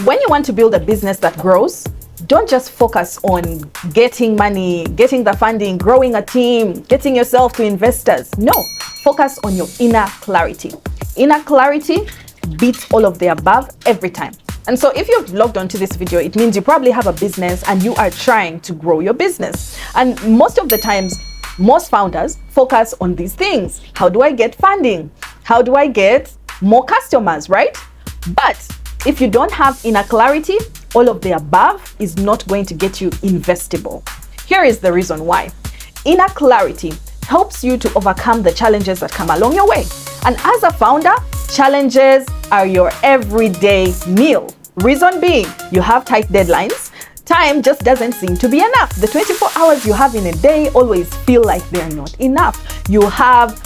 When you want to build a business that grows, don't just focus on getting money, getting the funding, growing a team, getting yourself to investors. No, focus on your inner clarity. Inner clarity beats all of the above every time. And so if you've logged onto this video, it means you probably have a business and you are trying to grow your business. And most of the times, most founders focus on these things. How do I get funding? How do I get more customers, right? But if you don't have inner clarity, all of the above is not going to get you investable. Here is the reason why. Inner clarity helps you to overcome the challenges that come along your way. And as a founder, challenges are your everyday meal. Reason being, you have tight deadlines. Time just doesn't seem to be enough. The 24 hours you have in a day always feel like they're not enough. You have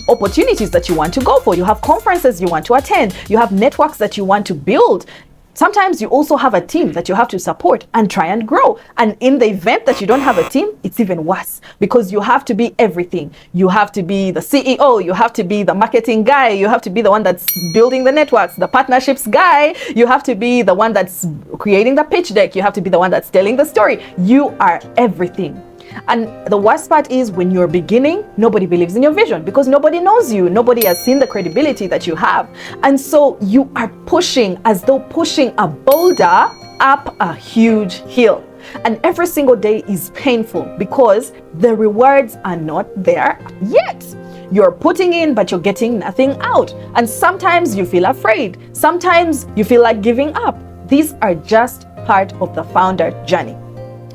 opportunities that you want to go for. You have conferences you want to attend. You have networks that you want to build. Sometimes you also have a team that you have to support and try and grow. And in the event that you don't have a team, it's even worse because you have to be everything. You have to be the CEO, you have to be the marketing guy, you have to be the one that's building the networks, the partnerships guy, you have to be the one that's creating the pitch deck, you have to be the one that's telling the story. You are everything. And the worst part is when you're beginning, nobody believes in your vision because nobody knows you. Nobody has seen the credibility that you have. And so you are pushing as though pushing a boulder up a huge hill. And every single day is painful because the rewards are not there yet. You're putting in, but you're getting nothing out. And sometimes you feel afraid. Sometimes you feel like giving up. These are just part of the founder journey.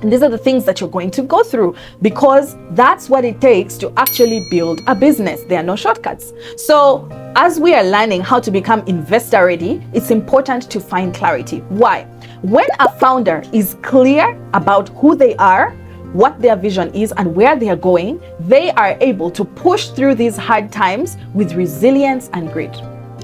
And these are the things that you're going to go through because that's what it takes to actually build a business. There are no shortcuts. So as we are learning how to become investor ready, it's important to find clarity. Why? When a founder is clear about who they are, what their vision is, and where they are going, they are able to push through these hard times with resilience and grit.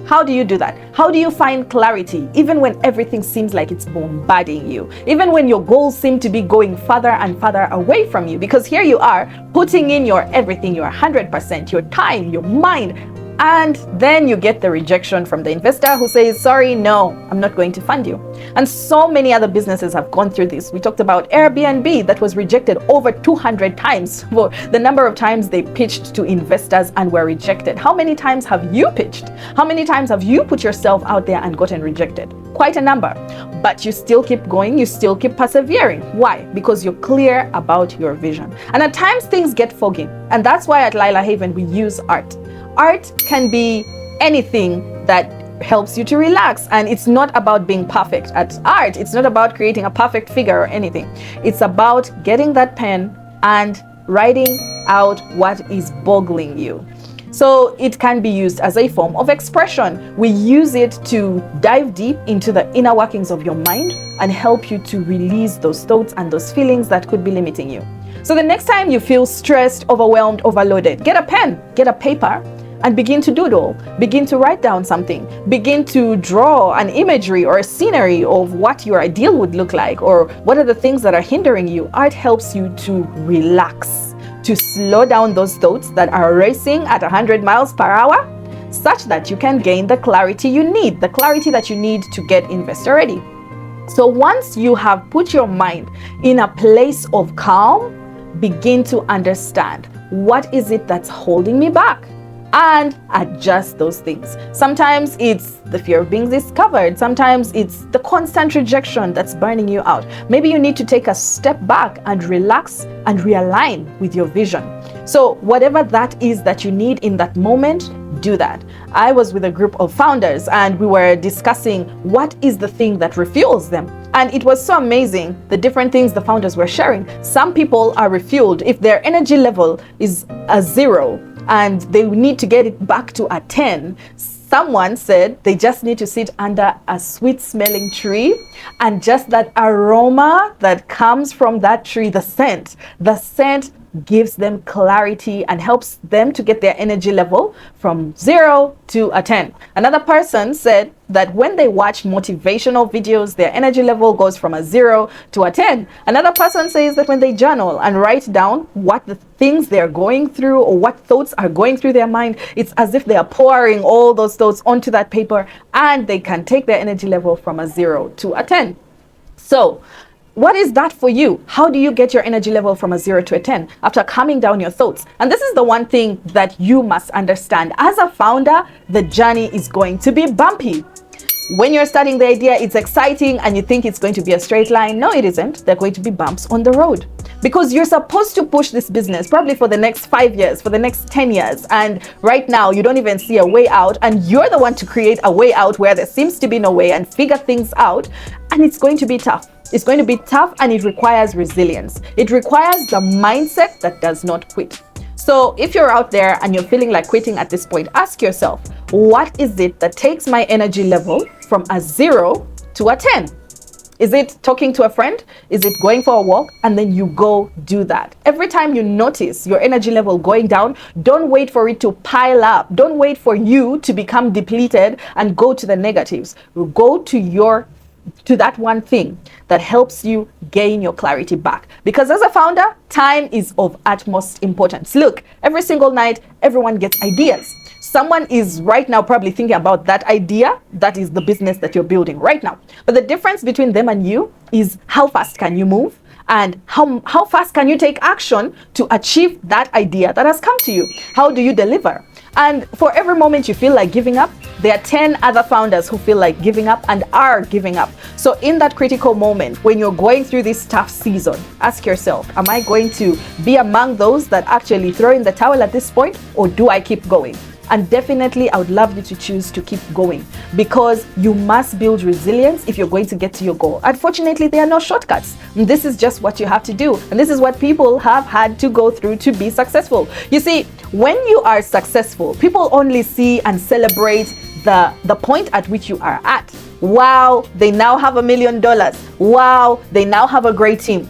How do you do that? How do you find clarity even when everything seems like it's bombarding you? Even when your goals seem to be going further and further away from you? Because here you are putting in your everything, your 100%, your time, your mind, and then you get the rejection from the investor who says, sorry, no, I'm not going to fund you. And so many other businesses have gone through this. We talked about Airbnb that was rejected over 200 times for the number of times they pitched to investors and were rejected. How many times have you pitched? How many times have you put yourself out there and gotten rejected? Quite a number. But you still keep going, you still keep persevering. Why? Because you're clear about your vision. And at times things get foggy. And that's why at Lila Haven we use art. Art can be anything that helps you to relax, and it's not about being perfect at art. It's not about creating a perfect figure or anything. It's about getting that pen and writing out what is boggling you. So it can be used as a form of expression. We use it to dive deep into the inner workings of your mind and help you to release those thoughts and those feelings that could be limiting you. So the next time you feel stressed, overwhelmed, overloaded, get a pen, get a paper, and begin to doodle, begin to write down something, begin to draw an imagery or a scenery of what your ideal would look like, or what are the things that are hindering you. Art helps you to relax, to slow down those thoughts that are racing at 100 miles per hour, such that you can gain the clarity you need, the clarity that you need to get investor ready. So once you have put your mind in a place of calm, begin to understand what is it that's holding me back, and adjust those things. Sometimes it's the fear of being discovered. Sometimes it's the constant rejection that's burning you out. Maybe you need to take a step back and relax and realign with your vision. So whatever that is that you need in that moment, do that. I was with a group of founders and we were discussing what is the thing that refuels them. And it was so amazing, the different things the founders were sharing. Some people are refueled if their energy level is a 0 and they need to get it back to a 10. Someone said they just need to sit under a sweet smelling tree, and just that aroma that comes from that tree, the scent gives them clarity and helps them to get their energy level from 0 to a 10. Another person said that when they watch motivational videos, their energy level goes from a 0 to a 10. Another person says that when they journal and write down what the things they're going through or what thoughts are going through their mind, it's as if they are pouring all those thoughts onto that paper, and they can take their energy level from a 0 to a 10. So what is that for you? How do you get your energy level from a 0 to a 10 after calming down your thoughts? And this is the one thing that you must understand. As a founder, the journey is going to be bumpy. When you're starting the idea, it's exciting and you think it's going to be a straight line. No, it isn't. There are going to be bumps on the road, because you're supposed to push this business probably for the next 5 years, for the next 10 years. And right now you don't even see a way out, and you're the one to create a way out where there seems to be no way and figure things out. And it's going to be tough. It's going to be tough, and it requires resilience. It requires the mindset that does not quit. So if you're out there and you're feeling like quitting at this point, ask yourself, what is it that takes my energy level from a 0 to a 10? Is it talking to a friend? Is it going for a walk? And then you go do that. Every time you notice your energy level going down, don't wait for it to pile up. Don't wait for you to become depleted and go to the negatives. Go to that one thing that helps you gain your clarity back. Because as a founder, time is of utmost importance. Look, every single night, everyone gets ideas. Someone is right now probably thinking about that idea. That is the business that you're building right now. But the difference between them and you is how fast can you move, and how fast can you take action to achieve that idea that has come to you? How do you deliver? And for every moment you feel like giving up, there are 10 other founders who feel like giving up and are giving up. So in that critical moment, when you're going through this tough season, ask yourself, am I going to be among those that actually throw in the towel at this point, or do I keep going? And definitely, I would love you to choose to keep going, because you must build resilience if you're going to get to your goal. Unfortunately, there are no shortcuts. And this is just what you have to do. And this is what people have had to go through to be successful. You see, when you are successful, people only see and celebrate the point at which you are at. Wow, they now have $1 million. Wow, they now have a great team.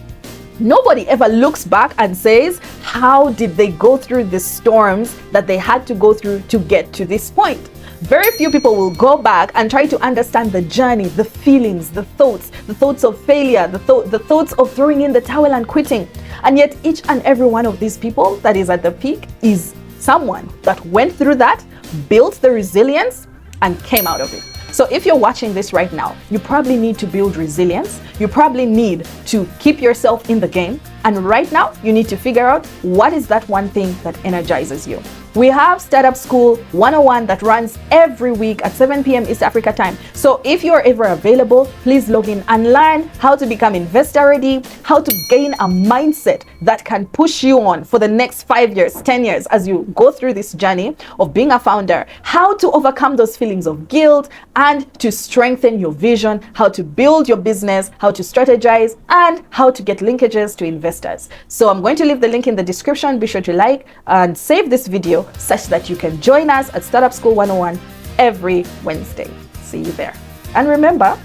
Nobody ever looks back and says, how did they go through the storms that they had to go through to get to this point? Very few people will go back and try to understand the journey, the feelings, the thoughts of failure, the thoughts of throwing in the towel and quitting. And yet each and every one of these people that is at the peak is someone that went through that, built the resilience, and came out of it. So if you're watching this right now, you probably need to build resilience. You probably need to keep yourself in the game. And right now, you need to figure out what is that one thing that energizes you. We have Startup School 101 that runs every week at 7 p.m. East Africa time. So if you're ever available, please log in and learn how to become investor ready, how to gain a mindset that can push you on for the next 5 years, 10 years as you go through this journey of being a founder, how to overcome those feelings of guilt and to strengthen your vision, how to build your business, how to strategize, and how to get linkages to investors. So I'm going to leave the link in the description. Be sure to like and save this video such that you can join us at Startup School 101 every Wednesday. See you there. And remember,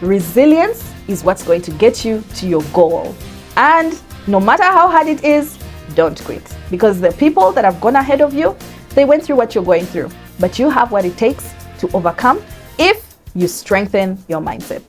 resilience is what's going to get you to your goal. And no matter how hard it is, don't quit. Because the people that have gone ahead of you, they went through what you're going through. But you have what it takes to overcome if you strengthen your mindset.